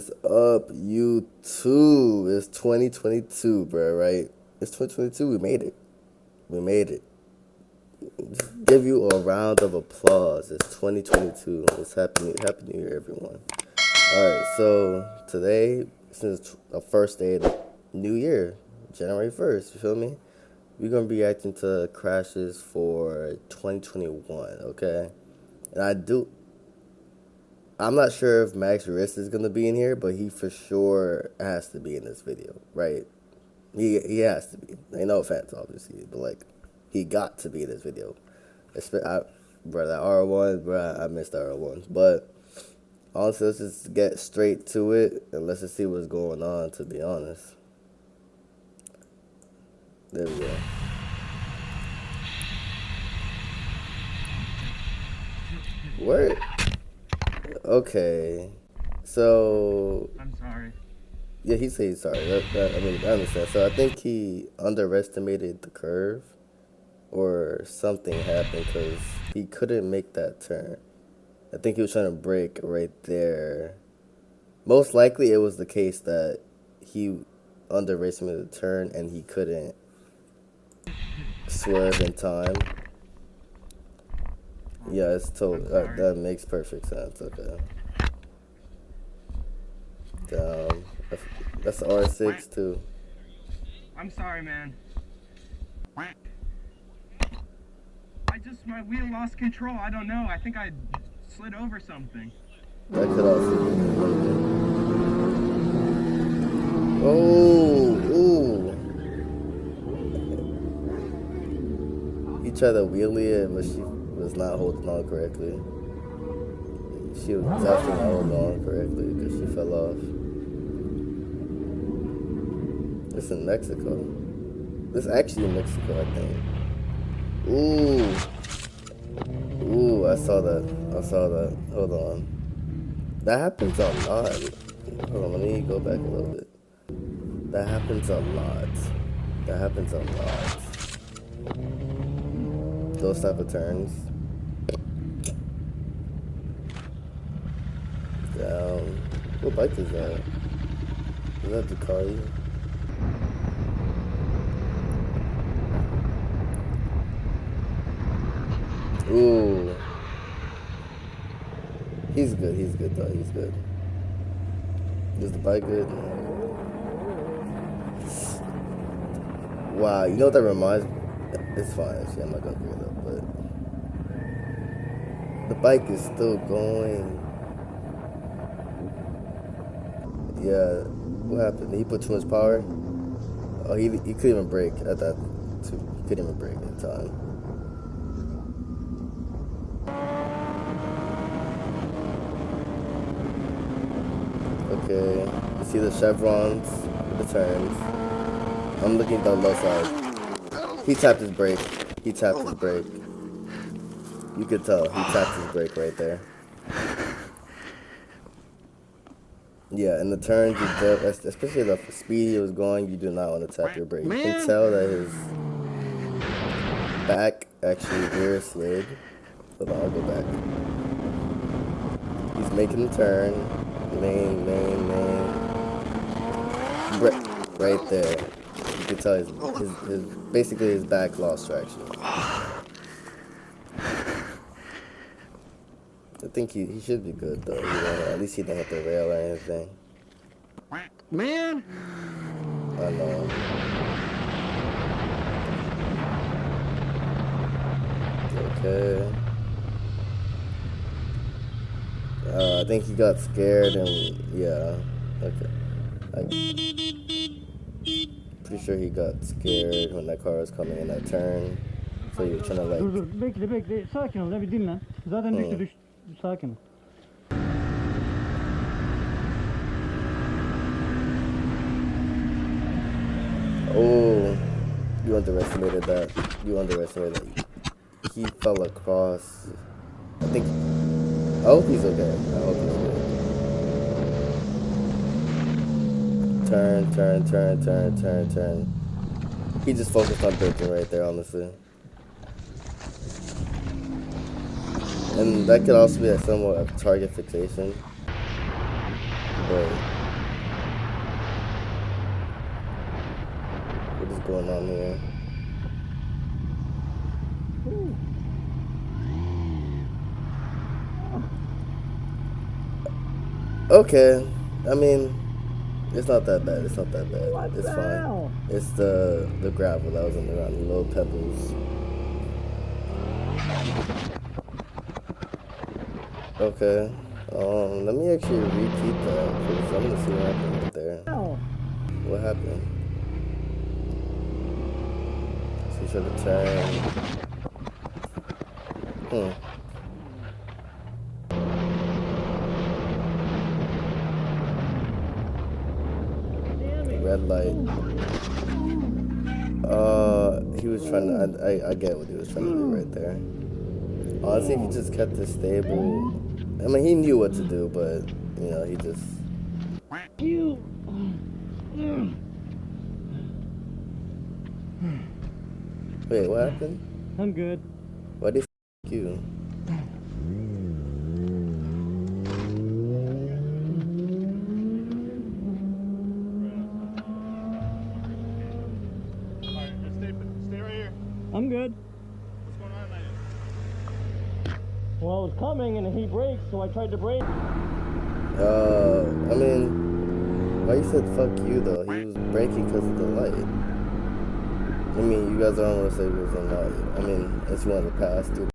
is up, YouTube? It's 2022, bro, right? It's 2022. We made it. We made it. Just give you a round of applause. It's 2022. It's Happy New Year, everyone. Alright, so today, since the first day of the new year, January 1st, you feel me? We're going to be reacting to crashes for 2021, okay? And I'm not sure if Max Wrist is going to be in here, but he for sure has to be in this video, right? He has to be. Ain't no offense, obviously, but like, he got to be in this video. Bro, that R1, bro, I missed the R1. But honestly, let's just get straight to it and let's just see what's going on, to be honest. There we go. Where? Okay. So. I'm sorry. Yeah, he said he's sorry. I understand. So I think he underestimated the curve, or something happened because he couldn't make that turn. I think he was trying to brake right there. Most likely, it was the case that he underestimated the turn and he couldn't swerve in time. Yeah, it's totally that makes perfect sense. Okay. That's R6 too. I'm sorry, man. My wheel lost control. I don't know. I think I slid over something. That could also be. Oh, ooh. He tried to wheelie it, but she was not holding on correctly. She was definitely not holding on correctly because she fell off. It's in Mexico. This is actually in Mexico, I think. Ooh. Ooh, I saw that. Hold on. That happens a lot. Hold on, let me go back a little bit. That happens a lot. Those type of turns. Down. What bike is that? Is that Ducati? Ooh. He's good though, he's good. Is the bike good? Wow, you know what that reminds me? It's fine, actually, I'm not gonna bring it up, but the bike is still going. Yeah, what happened? He put too much power? Oh, he couldn't even brake at that too. He couldn't even brake in time. Okay, you see the chevrons, the turns. I'm looking at the low side. He tapped his brake. You could tell, he tapped his brake right there. Yeah, in the turns, especially the speed he was going, you do not want to tap your brake. You can tell that his back actually rear slid. Hold on, I'll go back. He's making the turn. Lane. Right there. You can tell his basically his back lost traction. I think he should be good though. At least he didn't hit the rail or anything. Man! I know. Okay. I think he got scared and yeah. Okay. Pretty sure he got scared when that car was coming in that turn. So he was trying to like... Dur bekle. Sakin ol ya, bir dinlen. Zaten düştü. Sakin ol. Oh, you underestimated that. He fell across. I hope he's okay. Turn. He just focused on braking right there, honestly. And that could also be somewhat of target fixation. But going on here. Okay, I mean, it's not that bad. It's not that bad. It's fine. hell? It's the gravel that was in the ground, the little pebbles. Okay. Let me actually repeat that because I'm gonna see what happened right there. What happened? So you should have turned. Red light. He was trying to. I get what he was trying to do right there. Honestly, if he just kept this stable. I mean, he knew what to do, but you know, he just. Wait, what happened? I'm good. Why did you? Alright, just stay right here. I'm good. What's going on, man? Well, it was coming and he braked, so I tried to brake. I mean, why you said fuck you though? He was braking because of the light. I mean, you guys don't want to say it was a light. I mean, unless you want to pass through.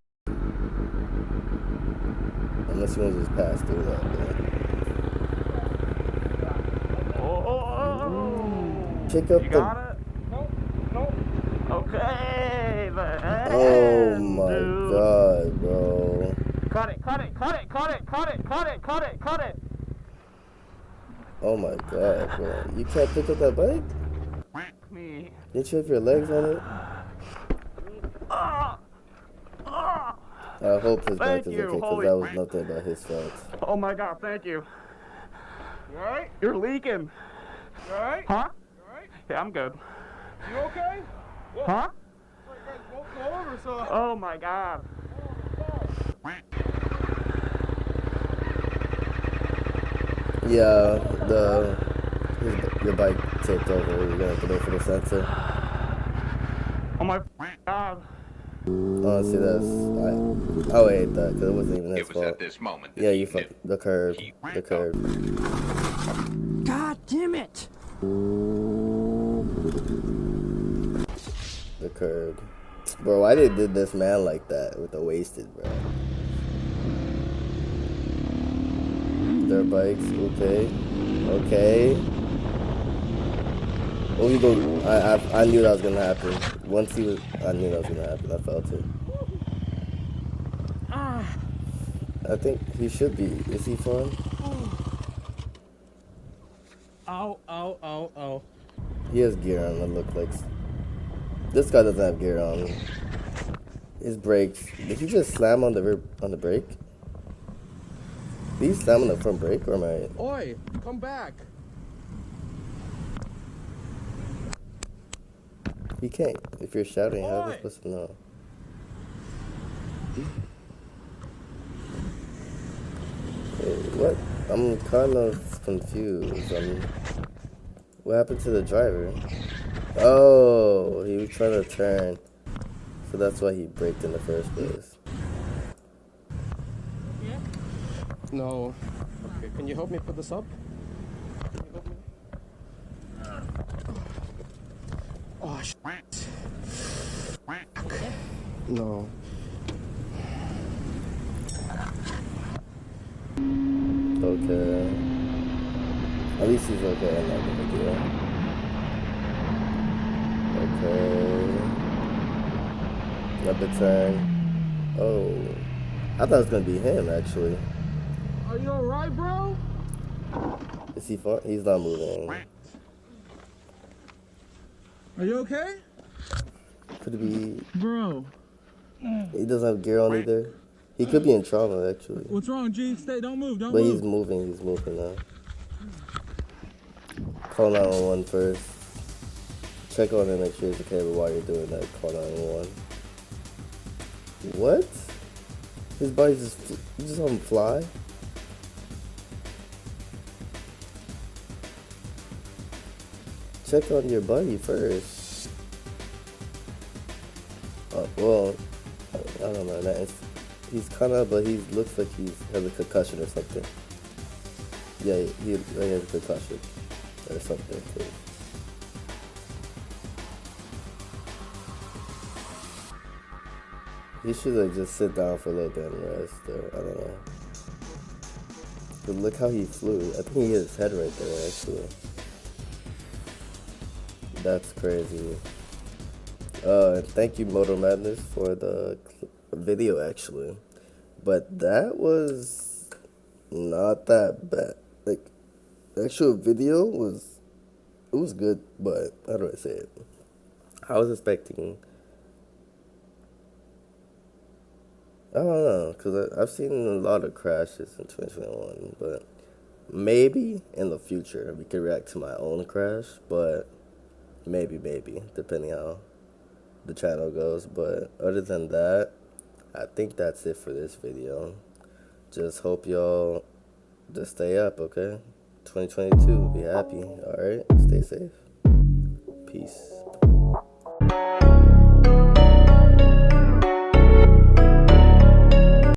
Unless you want to just pass through that. Pick up You the. got it? Nope. Okay, then. Oh my dude. god, bro. Cut it. Oh my god, bro. You can't pick up that bike? Me. Didn't you have your legs on it? I hope his bike is Thank you, okay, because holy that was crap. nothing but his fault. Oh my god, thank you. You alright? You're leaking. You alright? Huh? You alright? Yeah, I'm good. You okay? Whoa. Huh? You guys both go over, so. Oh my god. Yeah, your bike tipped over. You're gonna have to wait for the sensor. Oh my god. Honestly, I would hate that because it wasn't even his It was fault. at this moment that Yeah, he you knew. fucked the curb. The curb. God damn it! The curb. Bro, why they did this man like that with the wasted, bro? Their bikes, okay. Okay. Oh, we go. I knew that was gonna happen. Once he was, I knew that was gonna happen. I felt it. I think he should be. Is he fun? Ow. He has gear on. It look like. This guy doesn't have gear on. His brakes. Did he just slam on the brake? Did he slam on the front brake or am I? Oi, come back. He can't. If you're shouting, how are they supposed to know? Wait, what? I'm kind of confused. What happened to the driver? Oh, he was trying to turn. So that's why he braked in the first place. No. Okay, can you help me put this up? Can you help me? Oh, shit. No. Okay. At least he's okay. I'm not gonna do that. Okay. Another turn. Oh. I thought it was gonna be him actually. Are you alright, bro? Is he fun? He's not moving. Are you okay? Could it be? Bro. He doesn't have gear on either. He could be in trauma actually. What's wrong, G? Stay, don't move, don't But move. he's moving. He's moving now. Call 911 first. Check on him, make sure he's okay. But while you're doing that, call 911. What? His body you just saw him fly? Check on your buddy first. Well, I don't know. He's kind of, but he looks like he has a concussion or something. Yeah, he has a concussion or something. Too. He should like just sit down for a little bit and rest. Or I don't know. But look how he flew. I think he hit his head right there. Actually, that's crazy. Thank you, Moto Madness, for the video. Actually, but that was not that bad. Like, the actual video was good, but how do I say it? I was expecting. I don't know, because I've seen a lot of crashes in 2021, but maybe in the future we could react to my own crash, but maybe, depending how the channel goes. But other than that, I think that's it for this video. Just hope y'all just stay up, okay? 2022, be happy, alright? Stay safe. Peace.